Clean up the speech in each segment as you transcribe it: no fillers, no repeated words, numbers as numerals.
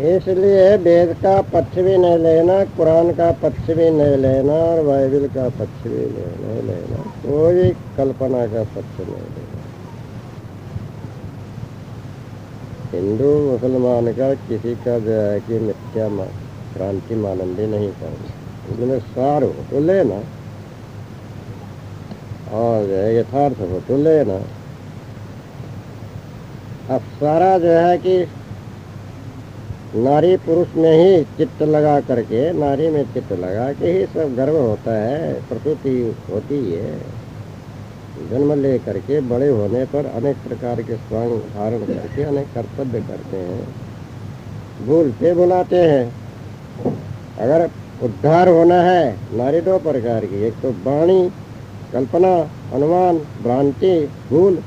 इसलिए वेद का पक्ष भी नहीं लेना, कुरान का पक्ष भी नहीं लेना और बाइबल का पक्ष भी नहीं लेना, कोई कल्पना का पक्ष नहीं लेना। हिंदू मुसलमान का किसी का जो है कि मिथ्या क्रांति मानंदी नहीं करना, उसमें सार हो तो लेना और जो है यथार्थ हो तो लेना। अब सारा जो है कि नारी पुरुष में ही चित्त लगा करके, नारी में चित्त लगा के ही सब गर्व होता है, प्रसूति होती है। जन्म ले करके बड़े होने पर अनेक प्रकार के स्वांग धारण करके अनेक कर्तव्य करते हैं, भूलते भुलाते हैं। अगर उद्धार होना है, नारी दो प्रकार की, एक तो वाणी, कल्पना, अनुमान, भ्रांति, भूल,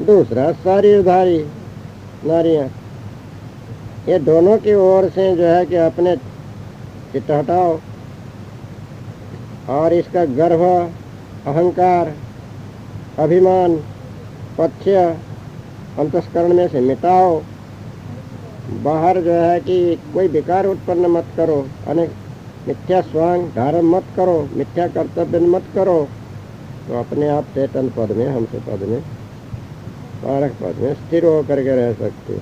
दूसरा सारी उधारी नारियां। ये दोनों की ओर से जो है कि अपने चित्त हटाओ और इसका गर्व, अहंकार, अभिमान, पक्ष अंतस्करण में से मिटाओ। बाहर जो है कि कोई विकार उत्पन्न मत करो, अनेक मिथ्या स्वांग धारण मत करो, मिथ्या कर्तव्य मत करो, तो अपने आप चेतन पद में, हंस पद में, पारक पद में स्थिर होकर के रह सकते।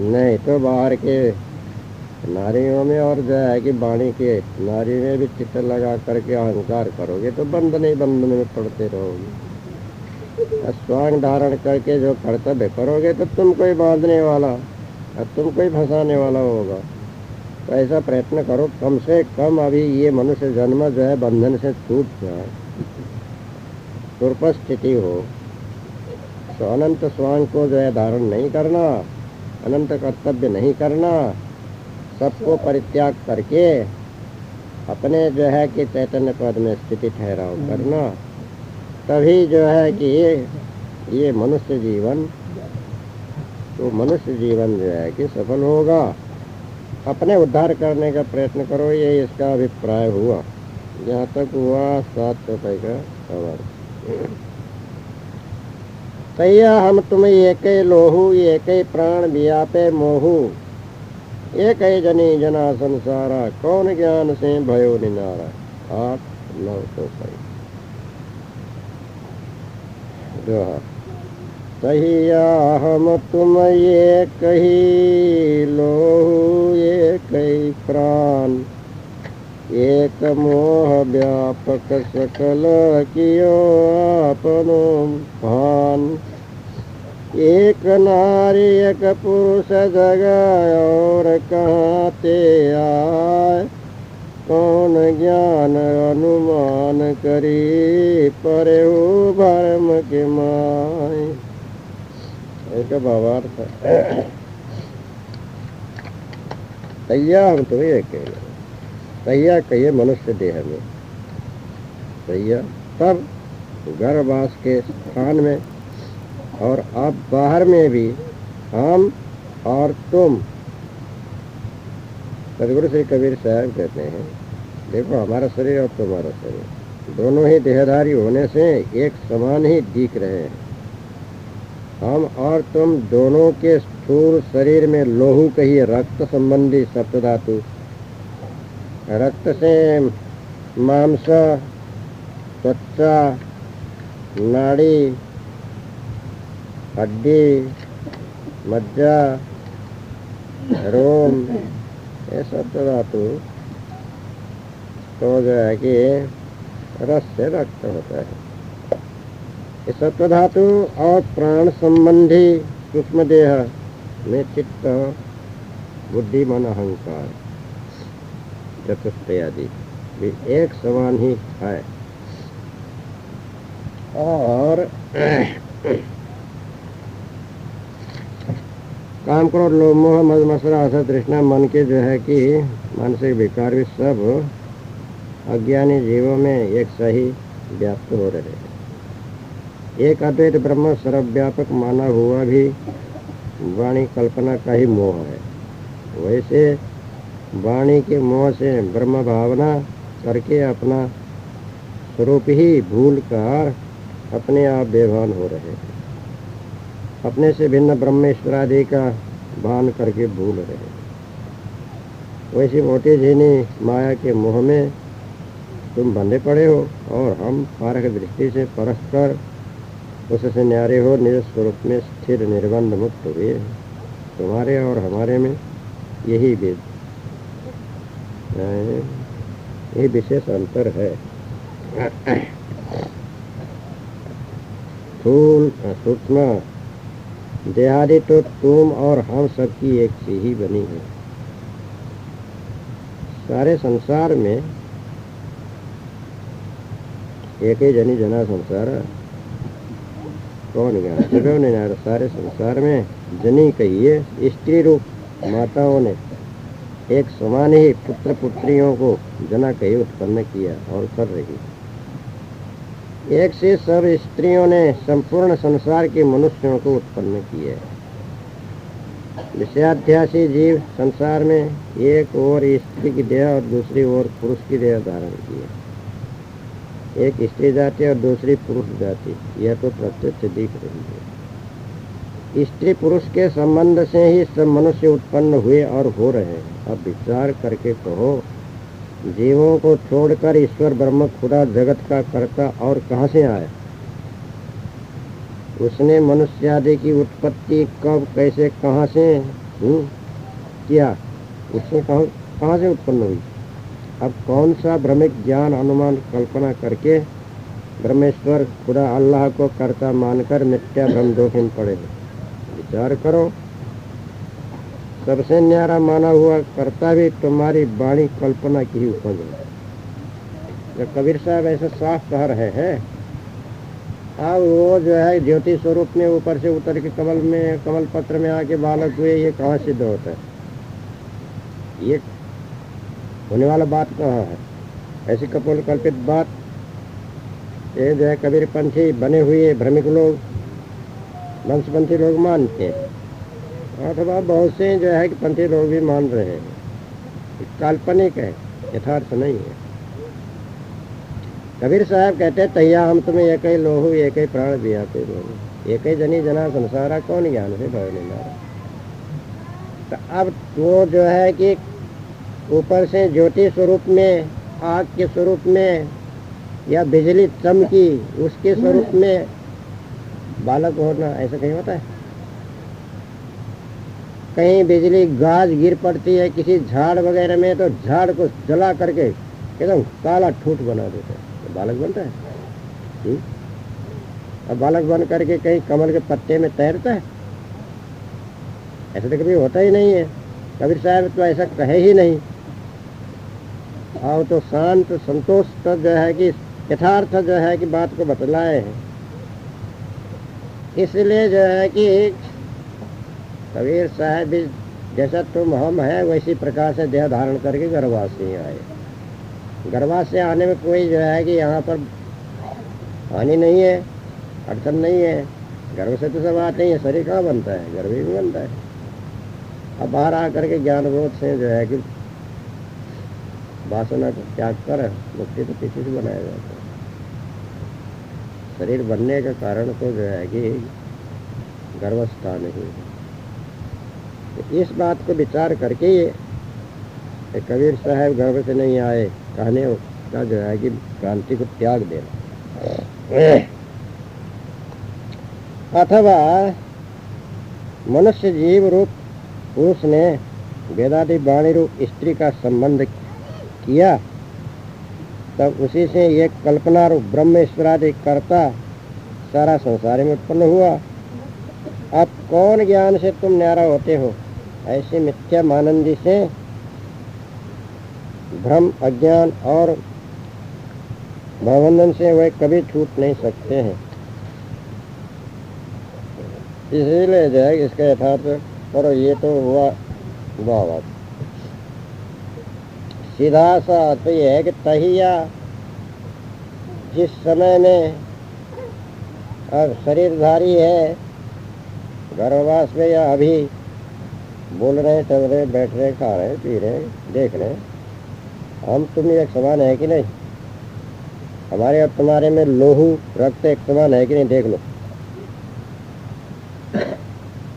नहीं तो बाहर के नारियों में और जो है कि वाणी के नारी में भी चित्त लगा करके अहंकार करोगे तो बंधन ही बंधन में पड़ते रहोगे। स्वांग धारण करके जो कर्तव्य करोगे तो तुम कोई बांधने वाला और तुम कोई फंसाने वाला होगा। तो ऐसा प्रयत्न करो कम से कम अभी ये मनुष्य जन्म जो है बंधन से छूट जाए, सुरपा स्थिति हो। तो अनंत स्वांग को जो है धारण नहीं करना, अनंत कर्तव्य नहीं करना, सबको परित्याग करके अपने जो है कि चैतन्य पद में स्थिति ठहराव करना, तभी जो है कि ये मनुष्य जीवन, तो मनुष्य जीवन जो है कि सफल होगा। अपने उद्धार करने का प्रयत्न करो, ये इसका अभिप्राय हुआ। जहाँ तक हुआ 7 रुपये का सवाल। तैया हम तुम एक लोहू, एक प्राण व्यापे मोहू, एक जनी जना संसारा, कौन ज्ञान से भयो निनारा। 8-9 तहिया हम तुम एक ही लोहू, एक ही प्राण, एक मोह व्यापक सकल कियो आपनो भान, एक नारी एक पुरुष जग और कहाँ ते आए, कौन ज्ञान अनुमान करी परे हो भरम के माय। एक भावार्थ तैया हम तो ये कहिए, तैया कहिए मनुष्य देह में, तैया तब गर्भवास के स्थान में और अब बाहर में भी हम और तुम। सदगुरु श्री कबीर साहब कहते हैं, देखो हमारा शरीर और तुम्हारा शरीर दोनों ही देहधारी होने से एक समान ही दिख रहे हैं। हम और तुम दोनों के स्थूल शरीर में लोहू कहिए, रक्त संबंधी सप्तधातु, रक्त से मांस, त्वचा, नाड़ी, हड्डी, मज्जा, रोम, ये सप्तधातु तो जो है कि रस से रक्त होता है। ये सप्तधातु और प्राण संबंधी सूक्ष्म देह में चित्त, बुद्धि, मन, अहंकार, चतुष्टय आदि भी एक समान ही है। और काम क्रोध लोभ मोह मद मत्सर आशा तृष्णा मन के जो है कि मानसिक विकार भी सब अज्ञानी जीवों में एक सही व्याप्त हो रहे हैं। एक अद्वैत ब्रह्म सर्वव्यापक माना हुआ भी वाणी कल्पना का ही मोह है। वैसे वाणी के मोह से ब्रह्म भावना करके अपना स्वरूप ही भूल कर अपने आप बेभान हो रहे हैं। अपने से भिन्न ब्रह्मेश्वर आदि का बांध करके भूल रहे हैं। वैसी मोटी झीनी माया के मोह में तुम बंधे पड़े हो और हम पारक दृष्टि से परस्पर उससे न्यारे हो निज स्वरूप में स्थिर निर्बंध मुक्त हुए। तुम्हारे और हमारे में यही विशेष अंतर है। स्थूल सूक्ष्म देहादि तो तुम और हम सबकी एक सी ही बनी है। सारे संसार में एक ही जनी जना संसार कौन ज्ञान सभी ने सारे संसार में जनी कहिए स्त्री रूप माताओं ने एक समान ही पुत्र पुत्रियों को जना कही उत्पन्न किया और कर रही। एक से सब स्त्रियों ने संपूर्ण संसार के मनुष्यों को उत्पन्न किया। विषयाध्यासी जीव संसार में एक ओर स्त्री की देह और दूसरी ओर पुरुष की देह धारण की है। एक स्त्री जाति और दूसरी पुरुष जाति, यह तो प्रत्यक्ष दिख रही है। स्त्री पुरुष के संबंध से ही सब मनुष्य उत्पन्न हुए और हो रहे हैं। अब विचार करके कहो, जीवों को छोड़कर ईश्वर ब्रह्म खुदा जगत का कर्ता और कहाँ से आया? उसने मनुष्य आदि की उत्पत्ति कब कैसे कहाँ से किया? उसने कहाँ से उत्पन्न हुई? अब कौन सा भ्रमिक ज्ञान अनुमान कल्पना करके ब्रह्मेश्वर खुदा अल्लाह को कर्ता मानकर मिथ्या भ्रम जोखिम पड़े? विचार करो। सबसे न्यारा माना हुआ कर्ता भी तुम्हारी वाणी कल्पना की ही उपज है। जब कबीर साहब ऐसे साफ कह रहे हैं, अब वो जो है ज्योति स्वरूप में ऊपर से उतर के कमल पत्र में आके बालक हुए, ये कहाँ सिद्ध होता है? ये होने वाला बात कहाँ है? ऐसी कपोल कल्पित बात ये जो है कबीर पंथी बने हुए भ्रमिक लोग, वंशपंथी लोग मानते हैं, अथवा बहुत से जो है कि पंथी लोग भी मान रहे हैं। काल्पनिक है, यथार्थ नहीं है। कबीर साहब कहते तैया हम तुम्हें एक ही लोहू एक ही प्राण दिया ते लोग, एक ही जनी जना संसारा कौन ज्ञान से भवने नारा। तो अब वो जो है कि ऊपर से ज्योति स्वरूप में, आग के स्वरूप में या बिजली चमकी उसके स्वरूप में बालक होना, ऐसा कहीं होता है? कहीं बिजली गाज गिर पड़ती है किसी झाड़ वगैरह में तो झाड़ को जला करके एकदम काला ठूठ बना देते हैं, तो बालक बनता है। अब बालक बन करके कहीं कमल के पत्ते में तैरता है? ऐसा तो कभी होता ही नहीं है। कबीर साहब तो ऐसा कहे ही नहीं। और तो शांत संतोष तो जो है कि यथार्थ जो है कि बात को बतलाए हैं। इसलिए जो है कि कबीर साहब जैसा तुम हम है वैसी प्रकार से देह धारण करके गर्भवास से आए। गर्भवास से आने में कोई जो है कि यहाँ पर हानि नहीं है, अड़चन नहीं है। गर्भ से तो सब आते ही है, शरीर कहाँ बनता है? गर्भ ही बनता है। अब बाहर आकर के ज्ञान बोध से जो है कि वासना को त्याग कर मुक्ति तो किसी से बनाया जाता है। शरीर बनने का कारण तो जो है कि गर्भस्था नहीं है। तो इस बात को विचार करके ये कबीर साहब गर्भ से नहीं आए कहने का जो है कि क्रांति को त्याग देना। अथवा मनुष्य जीव रूप पुरुष ने वेदादि वाणी रूप स्त्री का संबंध किया, तब उसी से एक कल्पना रूप ब्रह्मेश्वरादि कर्ता सारा संसार में उत्पन्न हुआ। अब कौन ज्ञान से तुम न्यारा होते हो? ऐसे मिथ्या मानंदी से भ्रम अज्ञान और भवबंधन से वे कभी छूट नहीं सकते हैं। इसीलिए जो है इसका यथार्थ करो। ये तो हुआ बात सीधा सा तो ये है कि तहिया जिस समय में अब शरीरधारी है गर्भवास में या अभी बोल रहे चल रहे बैठ रहे खा रहे पी रहे देख रहे, हम तुम एक समान है कि नहीं? हमारे और तुम्हारे में लोहू रक्त एक समान है कि नहीं? देख लो।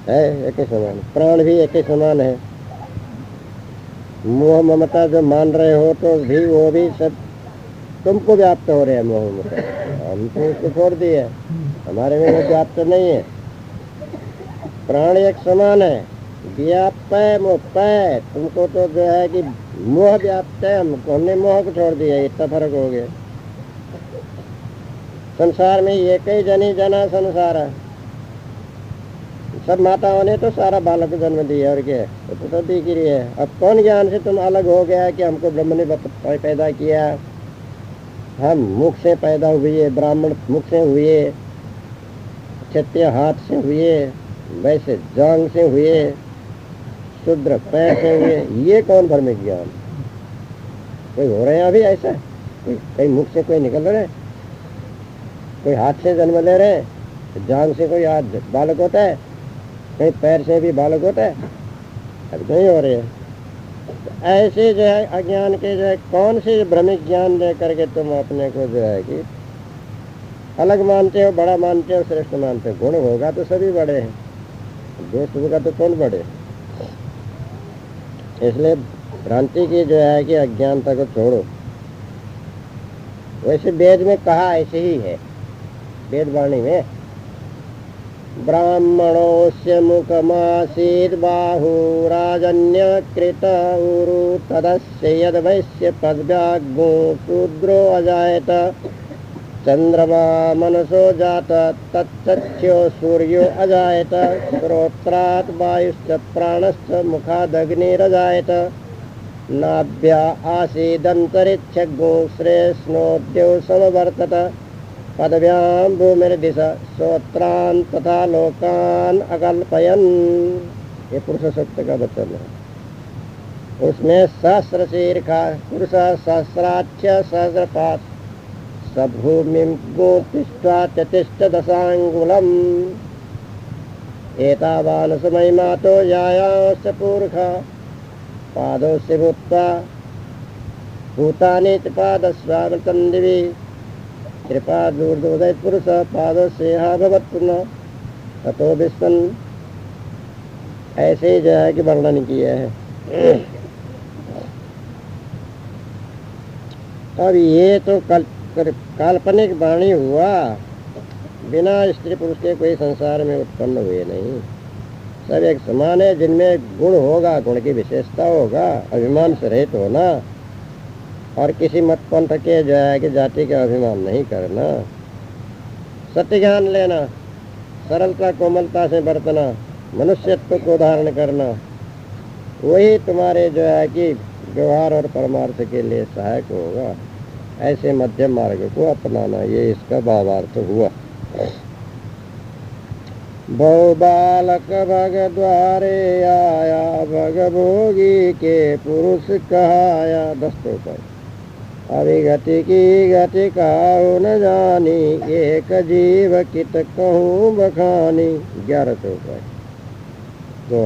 है एक ही समान, प्राण भी एक ही समान है। मोह ममता जो मान रहे हो तो भी वो भी सब तुमको व्याप्त हो रहे हैं। मोह ममता हम तो उसको छोड़ दिए, हमारे में वो व्याप्त नहीं है। प्राण एक समान है, व्याप्त है मुक्त है। तुमको तो जो है कि मोह व्याप्त है, हमने मोह को छोड़ दिया, इतना फर्क हो गया। संसार में एक ही जनी जना संसार है। सब माताओं ने तो सारा बालक जन्म दिया और क्या तो सब दिख रही है। अब कौन ज्ञान से तुम अलग हो गया कि हमको ब्रह्म ने पैदा किया, हम मुख से पैदा हुए, ब्राह्मण मुख से हुए, क्षत्रिय हाथ से हुए, वैसे जांग से हुए, शूद्र पैर से हुए। ये कौन भ्रम ज्ञान? कोई हो रहे हैं अभी ऐसा? कहीं मुख से कोई निकल रहे, कोई हाथ से जन्म ले रहे, जांग से कोई हाथ बालक होता है, कहीं पैर से भी बालक होता है, अब नहीं हो रहे हैं। तो ऐसे जो है अज्ञान के जो है कौन से भ्रमिक ज्ञान दे करके तुम अपने को जो है कि अलग मानते हो, बड़ा मानते हो, श्रेष्ठ मानते हो। गुण होगा तो सभी बड़े हैं, दोष होगा तो कौन बड़े। इसलिए भ्रांति की जो है कि अज्ञानता को छोड़ो। वैसे वेद में कहा ऐसे ही है, वेद वाणी में ब्राह्मणोस्य मुखमासीत् बाहुराजन्यकृत उरु तदस्य यद्वैश्य पद्व्याग्नो शूद्रो अजायत चंद्रमा मनसो जात तच्चक्षो सूर्यो अजायत श्रोत्रात् वायुश्च प्राणश्च मुखादग्निरजायत नाभ्या आसीदन्तरिक्षज्ञो श्रेष्णोद्यो समवर्तत पदव्यां भूमिर्दिश श्रोत्रान् तथा लोकान् अकल्पयन्। ये पुरुष सूक्त का वचन है। उसमें सहस्र शीर्षा पुरुष सहस्राक्ष सहस्रपाद सभूमिं तिष्ठा चतिष्ठ दशांगुलम् एतावान् समयमातो यायाश्च पूर्खा पादोस्य भूत्वा भूतानि च पादस्वामृतन्दिवि कृपा दूर्दोदय पुरुष पादस्येहा भवत्पुनः ततो विस्मन्। ऐसे जो है कि वर्णन किया है। अब ये तो काल्पनिक वाणी हुआ, बिना स्त्री पुरुष के कोई संसार में उत्पन्न हुए नहीं। सब एक समान है, जिनमें गुण होगा, गुण की विशेषता होगा, अभिमान से रहित होना, और किसी मत पंथ के जो है कि जाति का अभिमान नहीं करना, सत्य ज्ञान लेना, सरलता कोमलता से बरतना, मनुष्यत्व को धारण करना, वही तुम्हारे जो है कि व्यवहार और परमार्थ के लिए सहायक होगा। ऐसे मध्यम मार्ग को अपनाना, ये इसका भावार्थ हुआ। बहु बालक भग द्वारे आया, भग भोगी के पुरुष कहाया। 10 पर अभिगति की गति काहू न जानी, एक जीव कित कहूँ बखानी। 11 पर तो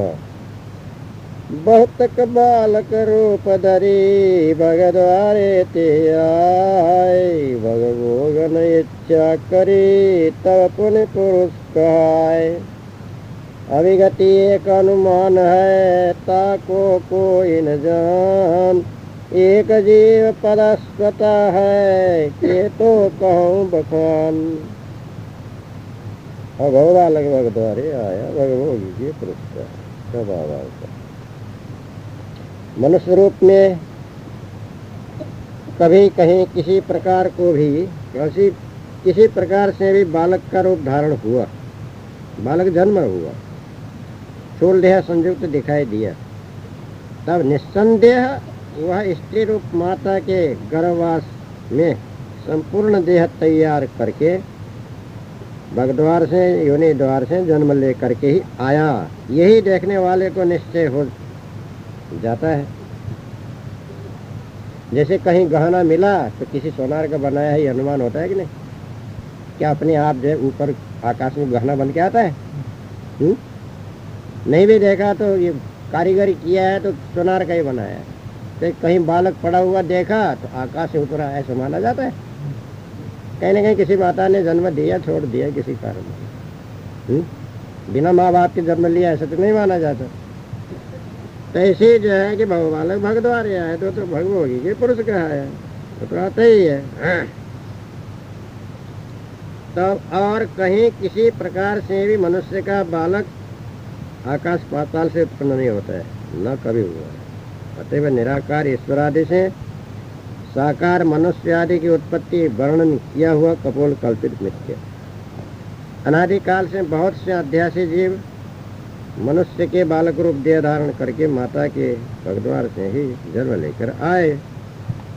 बहुत बालक रूप धरी, भग द्वारे ते आए, भग भोगन इच्छा करी, तब पुण्य पुरुष कहाय। अभिगति एक अनुमान है, ताको कोई न जान, एक जीव पदस्वता है, के तो कहूँ बखान। अब बालक भग द्वारे आया, भग भोगी के पुरुष का मनुष्य रूप में कभी कहीं किसी प्रकार को भी किसी प्रकार से भी बालक का रूप धारण हुआ, बालक जन्म हुआ, स्थूल देह संयुक्त दिखाई दिया, तब निस्संदेह वह स्त्री रूप माता के गर्भवास में संपूर्ण देह तैयार करके भगद्वार से योनि द्वार से जन्म ले करके ही आया। यही देखने वाले को निश्चय हो जाता है। जैसे कहीं गहना मिला तो किसी सोनार का बनाया है, ये अनुमान होता है कि नहीं? क्या अपने आप जो ऊपर आकाश में गहना बन के आता है? नहीं भी देखा तो ये कारीगरी किया है तो सोनार का ही बनाया है। तो कहीं बालक पड़ा हुआ देखा तो आकाश से उतरा, ऐसा माना जाता है। कहीं न कहीं किसी माता ने जन्म दिया, छोड़ दिया किसी कारण। बिना माँ बाप के जन्म लिया ऐसा तो नहीं माना जाता। तो ऐसे जो है कि भव बालक भग द्वार आए तो भगभोगी के पुरुष कहा है, तो आता ही है। तब और कहीं किसी प्रकार से भी मनुष्य का बालक आकाश पाताल से उत्पन्न नहीं होता है, न कभी हुआ है। अतएव निराकार ईश्वर आदि से साकार मनुष्य आदि की उत्पत्ति वर्णन किया हुआ कपोल कल्पित मिथ्य। अनादिकाल से बहुत से अध्यासी जीव मनुष्य के बालक रूप देह धारण करके माता के पगद्वार से ही जन्म लेकर आए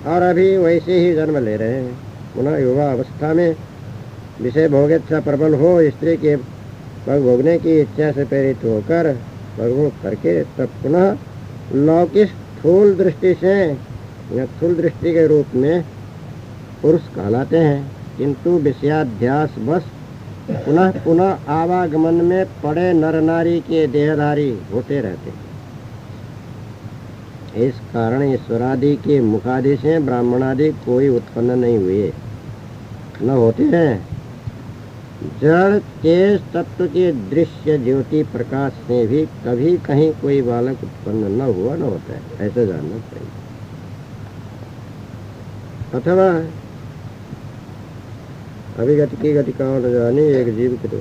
और अभी वैसे ही जन्म ले रहे हैं। पुनः युवा अवस्था में विषय भोगेच्छा प्रबल हो, स्त्री के पग भोगने की इच्छा से प्रेरित होकर पगभोग करके तब पुनः लौकिक स्थूल दृष्टि से या स्थूल दृष्टि के रूप में पुरुष कहलाते हैं, किंतु विषयाध्यास बस पुनः पुनः आवागमन में पड़े नर नारी के देहधारी होते रहते हैं। इस कारण ईश्वरादि के मुखादि से ब्राह्मणादि कोई उत्पन्न नहीं हुए, न होते हैं। जड़ तेज तत्व के दृश्य ज्योति प्रकाश से भी कभी कहीं कोई बालक उत्पन्न न हुआ न होता है, ऐसा जानना चाहिए। अथवा अभिगति की गति का न जानी, एक जीव की तो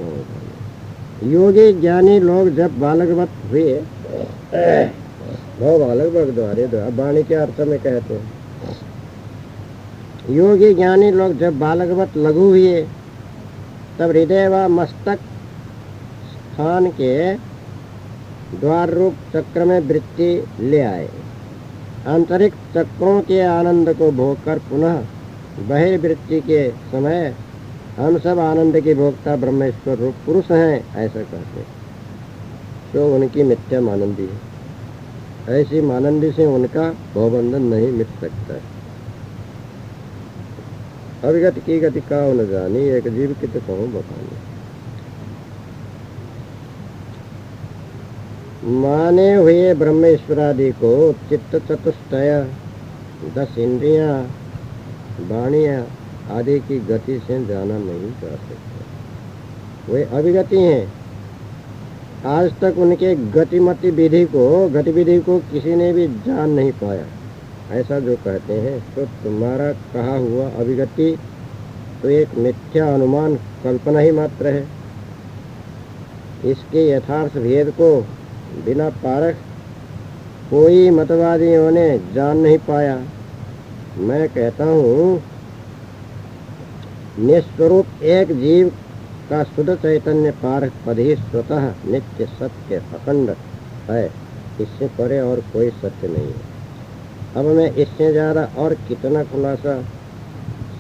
योगी ज्ञानी लोग जब बालकवत हुए, वो बालक भग द्वारे वाणी के अर्थ में कहते हैं। योगी ज्ञानी लोग जब बालकवत लघु हुए तब हृदय व मस्तक स्थान के द्वार रूप चक्र में वृत्ति ले आए। आंतरिक चक्रों के आनंद को भोगकर पुनः बहिर्वृत्ति के समय हम सब आनंद के भोक्ता ब्रह्मेश्वर रूप पुरुष हैं, ऐसा कहते हैं। तो उनकी मिथ्या मानंदी है, ऐसी मानंदी से उनका भवबंधन नहीं मिट सकता है। अभिगति की गति का न जानी, एक जीव की तो कहूँ बतानी। माने हुए ब्रह्मेश्वरादि को चित्त चतुष्टय 10 इंद्रियां वाणियां आदि की गति से जाना नहीं जा सकता। वे अभिगति हैं। आज तक उनके गतिमति गतिविधि को किसी ने भी जान नहीं पाया, ऐसा जो कहते हैं। तो तुम्हारा कहा हुआ अभिगति तो एक मिथ्या अनुमान कल्पना ही मात्र है। इसके यथार्थ भेद को बिना पारख कोई मतवादियों ने जान नहीं पाया। मैं कहता हूँ निस्वरूप एक जीव का शुद्ध चैतन्य पारख पद ही स्वतः नित्य सत्य अखंड है, इससे परे और कोई सत्य नहीं है। अब मैं इससे ज़्यादा और कितना खुलासा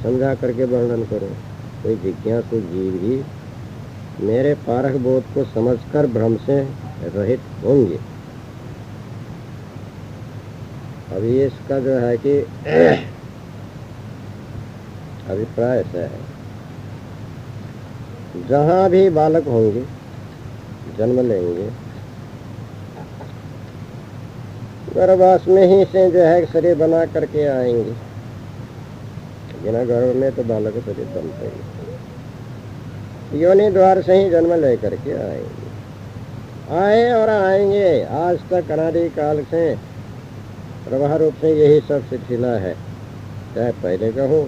समझा करके वर्णन करूं। कोई जिज्ञासु जीव ही मेरे पारख बोध को समझकर भ्रम से रहित होंगे। अभी इसका जो है कि अभिप्राय ऐसा है, जहाँ भी बालक होंगे, जन्म लेंगे, गर्भवास में ही से जो है शरीर बना करके आएंगे। बिना गर्भ में तो बालक का शरीर बनता ही, योनि द्वार से ही जन्म ले करके आएंगे, आए और आएंगे। आज तक अनादिकाल से प्रवाह रूप से यही सब सिलसिला है। चाहे पहले का हो,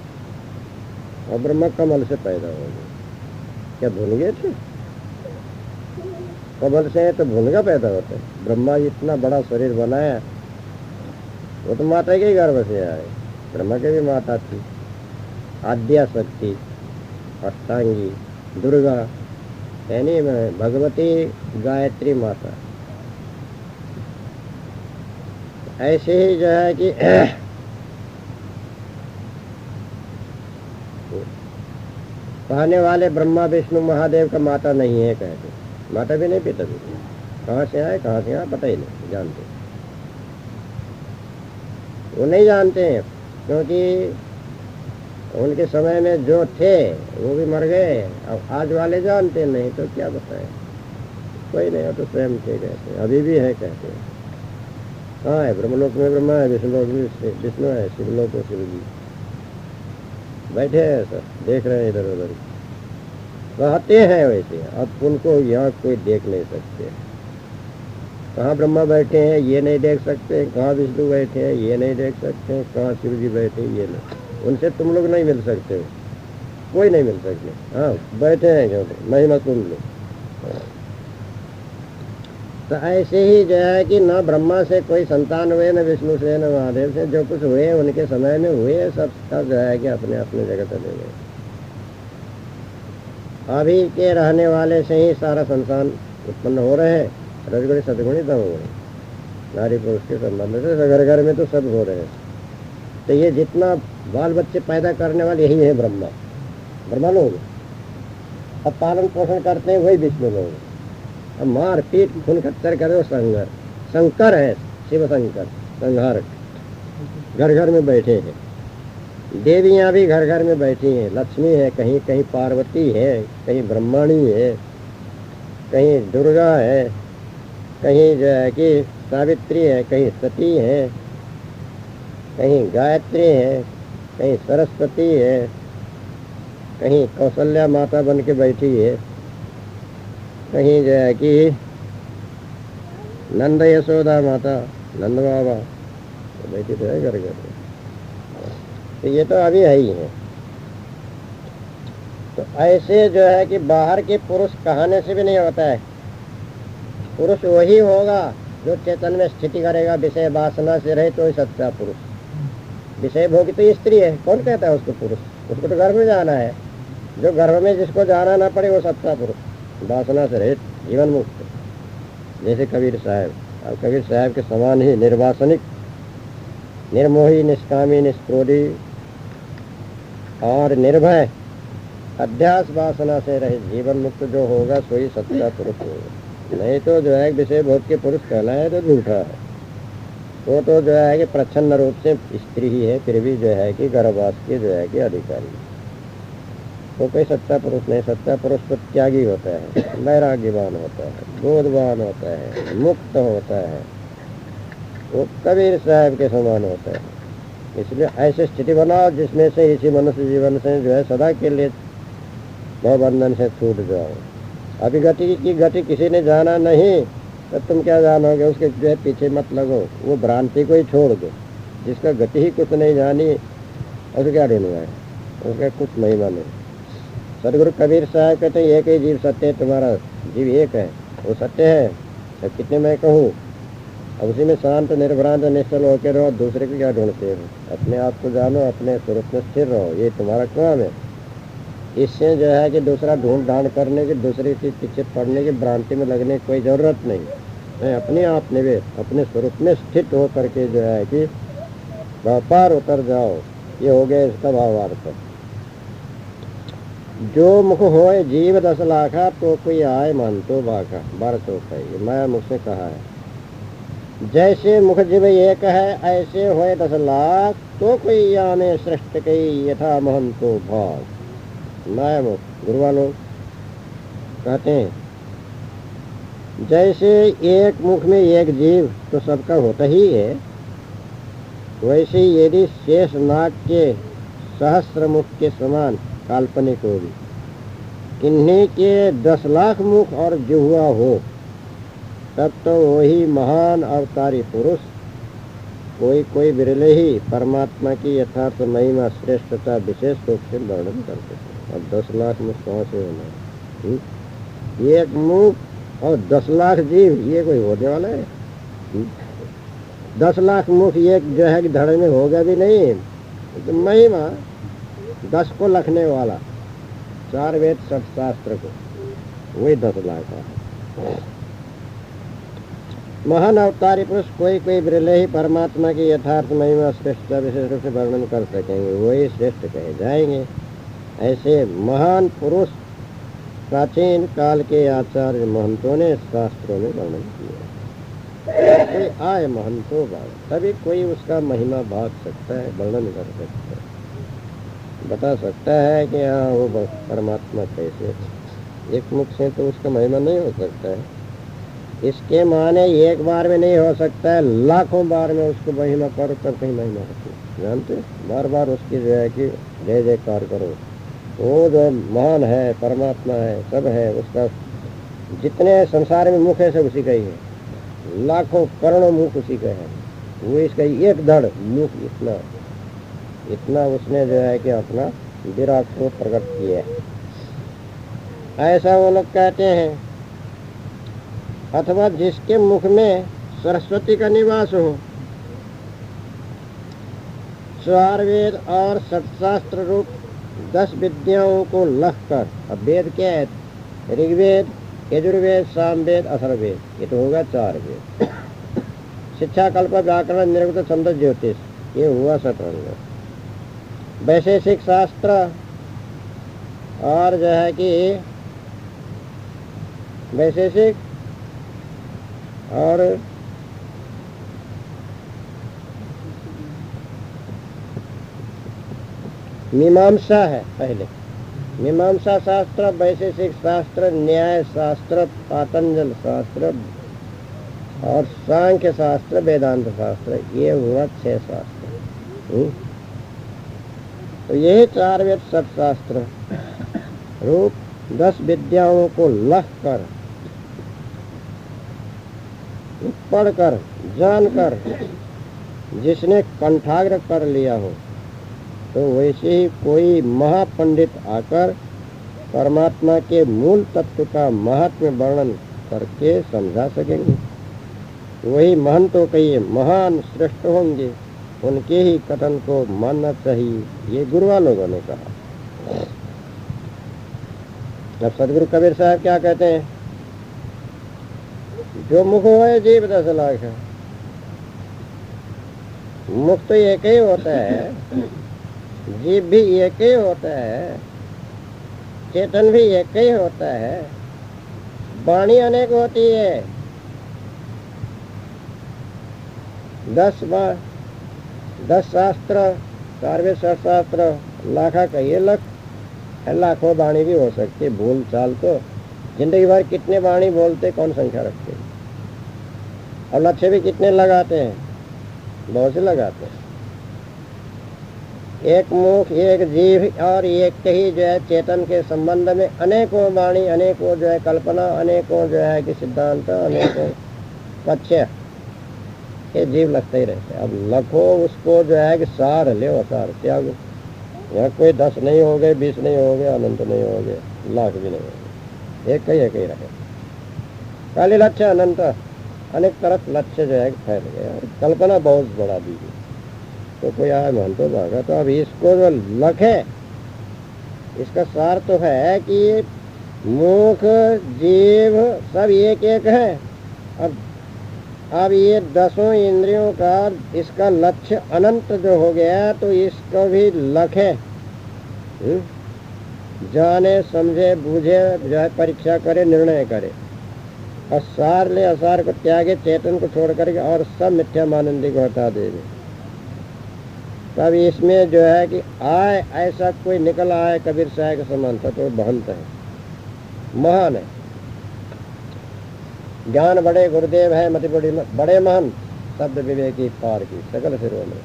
और ब्रह्म कमल से पैदा होंगे। क्या भूल गए थे? कमल से तो भूलगा पैदा होता है। ब्रह्मा इतना बड़ा शरीर बनाया, वो तो माता के गर्भ से आए। ब्रह्मा के भी माता थी, आद्या शक्ति, अष्टांगी, दुर्गा, यानी भगवती गायत्री माता। ऐसे ही जो है कि कहने वाले ब्रह्मा विष्णु महादेव का माता नहीं है कहते, माता भी नहीं पिता भी नहीं। कहाँ से आए पता ही नहीं जानते। वो नहीं जानते हैं क्योंकि उनके समय में जो थे वो भी मर गए। अब आज वाले जानते नहीं तो क्या बताएं। कोई नहीं हो तो स्वयं थे कहते हैं, अभी भी है कहते हैं। कहाँ है? ब्रह्मलोक में ब्रह्मा है, विष्णुलोक में विष्णु है, शिवलोक में शिव जी बैठे हैं। सर देख रहे हैं इधर उधर, कहते हैं वैसे, अब उनको यहाँ कोई देख नहीं सकते। कहाँ ब्रह्मा बैठे हैं ये नहीं देख सकते, कहाँ विष्णु बैठे हैं ये नहीं देख सकते, कहाँ शिव जी बैठे हैं ये नहीं, उनसे तुम लोग नहीं मिल सकते, कोई नहीं मिल सकते। हाँ बैठे हैं जो महिमा सुन लो। तो ऐसे ही जो है कि न ब्रह्मा से कोई संतान हुए, न विष्णु से, न महादेव से, जो कुछ हुए उनके समय में हुए, सब जो है कि अपने अपने जगह चले गए। अभी के रहने वाले से ही सारा संसार उत्पन्न हो रहे हैं, रजगुणी सदगुणी तमगुणी, नारी पुरुष के संबंध से घर घर में तो सब हो रहे हैं। तो ये जितना बाल बच्चे पैदा करने वाले यही है ब्रह्मा, ब्रह्मा लोग। अब पालन पोषण करते हैं वही विष्णु लोग। अब मार पीट खून खच्चर करे वो शंकर है, शिव शंकर संहारक, घर घर में बैठे हैं। देवियां भी घर घर में बैठी हैं, लक्ष्मी है, कहीं कहीं पार्वती है, कहीं ब्रह्मणी है, कहीं दुर्गा है, कहीं जो है कि सावित्री है, कहीं सती है, कहीं गायत्री है, कहीं सरस्वती है, कहीं कौशल्या माता बन के बैठी है, कहीं जो है कि नंद यशोदा माता, नंद बाबा तो बैठी तो है घर घर में। तो ये तो अभी है ही है। तो ऐसे जो है कि बाहर के पुरुष कहने से भी नहीं होता है। पुरुष वही होगा जो चेतन में स्थिति करेगा, विषय वासना से रहे तो ही सच्चा पुरुष। विषय भोगी तो स्त्री है, कौन कहता है उसको पुरुष? उसको तो गर्भ में जाना है। जो गर्भ में जिसको जाना ना पड़े वो सच्चा पुरुष, वासना से रहित, जीवन मुक्त। जैसे कबीर साहब, और कबीर साहब के समान ही निर्वासनिक, निर्मोही, निष्कामी, निष्क्रोधी और निर्भय, अध्यास वासना से रहित जीवन मुक्त जो होगा सोई सच्चा पुरुष होगा। नहीं तो जो है विषय भोग के पुरुष कहलाए तो झूठा है। वो तो जो है कि प्रच्छन्न रूप से स्त्री ही है, फिर भी जो है कि गर्भवास के जो है कि अधिकारी, तो कोई सच्चा पुरुष नहीं। सच्चा पुरुष तो त्यागी होता है, वैराग्यवान होता है, बोधवान होता है, मुक्त होता है, वो कबीर साहब के समान होता है। इसलिए ऐसी स्थिति बनाओ जिसमें से इसी मनुष्य जीवन से जो है सदा के लिए भवबंधन से छूट जाओ। अभी गति की गति किसी ने जाना नहीं तो तुम क्या जानोगे, उसके जो है पीछे मत लगो, वो भ्रांति को ही छोड़ दो। जिसका गति ही कुछ नहीं जानी उसे क्या ढूंढना है, उसका कुछ महिमा नहीं। सदगुरु कबीर साहब कहते हैं एक ही जीव सत्य है, तुम्हारा जीव एक है, वो सत्य है, तो कितने मैं कहूँ। अब उसी में शांत निर्भ्रांत निश्चल होकर रहो, दूसरे को क्या ढूंढते हो। अपने आप को जानो, अपने स्वरूप में स्थिर रहो, ये तुम्हारा काम है। इससे जो है कि दूसरा ढूंढ ढांड करने की, दूसरे के पीछे पड़ने की, भ्रांति में लगने की कोई ज़रूरत नहीं। अपने आप में अपने स्वरूप में स्थित हो करके जो है कि व्यापार उतर जाओ, ये हो गया इसका भावार्थ। जो मुख होए जीव 10 लाखा, तो कोई आए मन तो बाका। 1200 का ये माया मुख से कहा है। जैसे मुख जीव एक है, ऐसे होए 10 लाख, तो कोई आने सृष्ट कई यथा महंतो भाग। माया मुख गुरुआ लोग कहते हैं जैसे एक मुख में एक जीव तो सबका होता ही है, वैसे यदि शेष नाग के सहस्र मुख के समान काल्पनिक होगी, इन्हीं के 10 लाख मुख और जिह्वा हो, तब तो वही महान अवतारी पुरुष कोई कोई बिरले ही परमात्मा की यथार्थ महिमा श्रेष्ठता विशेष रूप से वर्णन करते हैं। अब 10 लाख मुख कहाँ से होना, एक मुख और 10 लाख जीव, ये कोई होने वाला है? 10 लाख मुख एक जो है कि धड़े में होगा भी नहीं। तो महिमा 10 को लखने वाला, 4 वेद 7 शास्त्र को, वही 10 लाख है। महान अवतारी पुरुष कोई कोई बिरले ही परमात्मा की यथार्थ महिमा श्रेष्ठता विशेष रूप से वर्णन कर सकेंगे, वही श्रेष्ठ कहे जाएंगे। ऐसे महान पुरुष प्राचीन काल के आचार्य महंतों ने शास्त्रों में वर्णन किया। कोई आए महंतो भाग, तभी कोई उसका महिमा भाग सकता है, वर्णन कर सकता है, बता सकता है कि हाँ वो परमात्मा कैसे। एक मुख से तो उसका महिमा नहीं हो सकता है। इसके माने एक बार में नहीं हो सकता है, लाखों बार में उसको महिमा करो तब कहीं महिमा होती है। जानते, बार बार उसकी जो है कि जय जयकार करो, वो जो महान है, परमात्मा है, सब है, उसका जितने संसार में मुख है सब उसी का ही है, लाखों करोड़ों मुख उसी का है। वो इसका एक धड़ मुख इतना इतना उसने जो है कि अपना विराट को प्रकट किया है, ऐसा वो लोग कहते हैं। अथवा जिसके मुख में सरस्वती का निवास हो, 4 वेद और 7 शास्त्र रूप 10 विद्याओं को लख कर, अब वेद क्या है? ऋग्वेद, यजुर्वेद, सामवेद, अथर्ववेद, ये तो होगा 4 वेद। शिक्षा, कल्प, व्याकरण, निर्गुण, छंद, ज्योतिष, ये हुआ 17। वैशेषिक शास्त्र और जो है कि वैशेषिक और मीमांसा है पहले। मीमांसा शास्त्र, वैशेषिक शास्त्र, न्याय शास्त्र, पातंजल शास्त्र और सांख्य शास्त्र, वेदांत शास्त्र, ये हुआ 6 शास्त्र। तो यही 4 वेद 7 शास्त्र रूप 10 विद्याओं को लख कर, पढ़कर, जानकर जिसने कंठाग्र कर लिया हो, तो वैसे ही कोई महापंडित आकर परमात्मा के मूल तत्व का महात्म्य वर्णन करके समझा सकेंगे। वही महंतों कहिए महान श्रेष्ठ होंगे, उनके ही कथन को मानना चाहिए, ये गुरुआ लोगों ने कहा। अब सदगुरु कबीर साहब क्या कहते हैं? जो मुख है जीव 10 लाख है। मुख तो एक ही होता है, जीव भी एक ही होता है, चेतन भी एक ही होता है, वाणी अनेक होती है। 10 शास्त्र, 4 वेद 7 शास्त्र, लाखा कहिए लख, लाखों वाणी भी हो सकती है। भूल चाल तो जिंदगी भर कितने वाणी बोलते, कौन संख्या रखते, और लक्ष्य भी कितने लगाते हैं, बहुत से लगाते हैं। एक मुख, एक जीव और एक ही जो है चेतन के संबंध में अनेकों वाणी, अनेकों जो है कल्पना, अनेकों जो है कि सिद्धांत, अनेकों पक्ष, ये जीव लगते ही रहते हैं। अब लखो उसको जो है कि सार ले, सार त्यागो। यहाँ कोई 10 नहीं हो गए, 20 नहीं हो गए, अनंत नहीं हो गए, लाख भी नहीं हो गए, एक ही रहे। खाली लक्ष्य अनंत, अनेक तरफ लक्ष्य जो है फैल गया, कल्पना बहुत बड़ा दीजिए। तो कोई आया मन तो भागा। तो अब इसको जो लख है, इसका सार तो है कि मुख, जीव सब एक एक है। अब ये 10 इंद्रियों का इसका लक्ष्य अनंत जो हो गया, तो इसको भी लख है। जाने, समझे, बूझे, जो है परीक्षा करे, निर्णय करे, और सार ले, असार को त्यागे, चेतन को छोड़ करके और सब मिथ्या मानंदी को हटा देवे। तब इसमें जो है कि आए ऐसा कोई निकल आए कबीर साहब के समान, तो महंत है, महान है। ज्ञान बड़े गुरुदेव है, मति बड़े महंत, शब्द विवेकी पार की सकल सिरों में।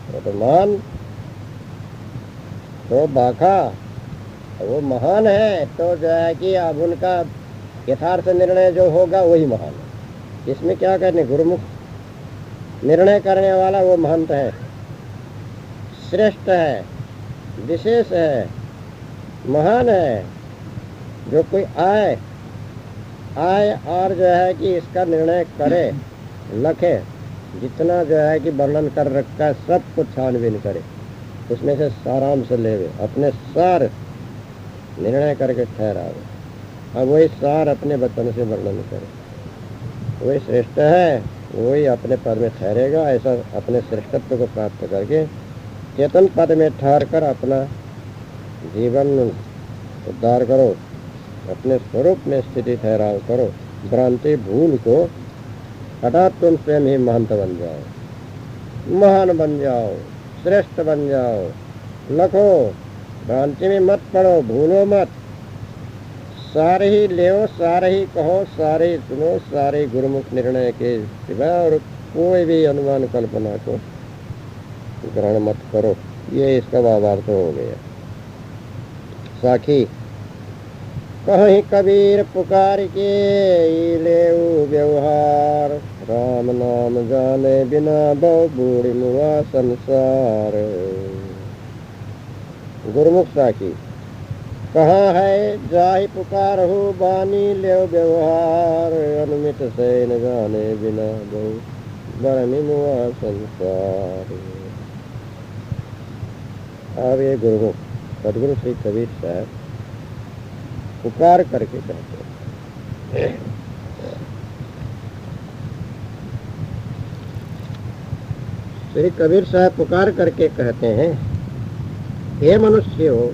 वो तो महान, तो बाका वो महान है, तो जो है कि अब उनका यथार्थ निर्णय जो होगा वही महान है। इसमें क्या करने, गुरुमुख निर्णय करने वाला वो महंत है, श्रेष्ठ है, विशेष है, महान है। जो कोई आए और जो है कि इसका निर्णय करे, लखे, जितना जो है कि वर्णन कर रखा है सब कुछ छानबीन करे, उसमें से सारांश लेवे, अपने सार निर्णय करके ठहरावे। अब वही सार अपने वचन से वर्णन करे, वही श्रेष्ठ है, वही अपने पद में ठहरेगा। ऐसा अपने श्रेष्ठत्व को प्राप्त करके चेतन पद में ठहर कर अपना जीवन उद्धार करो, अपने स्वरूप में स्थिति ठहराव करो, भ्रांति भूल को हटा, तुम स्वयं ही महंत बन जाओ, महान बन जाओ, श्रेष्ठ बन जाओ। लखो, भ्रांति में मत पड़ो, भूलो मत, सारे ही ले, सारे ही कहो, सारे ही सुनो, सारे गुरुमुख निर्णय के सिवा और कोई भी अनुमान कल्पना को ग्रहण मत करो। ये इसका भावार्थ हो गया। साखी कहीं कबीर पुकार के लेऊ व्यवहार, राम नाम जाने बिना बहु बूढ़ी मुआ संसार। गुरुमुख साखी कहाँ है जाहि पुकार हो बानी ले व्यवहार, अनुमित से न जाने बिना बहु बरनी मुआ संसार। अब ये गुरुमुख सदगुरु श्री कबीर साहब पुकार करके कहते हैं। श्री कबीर साहब पुकार करके कहते हैं, हे मनुष्य हो,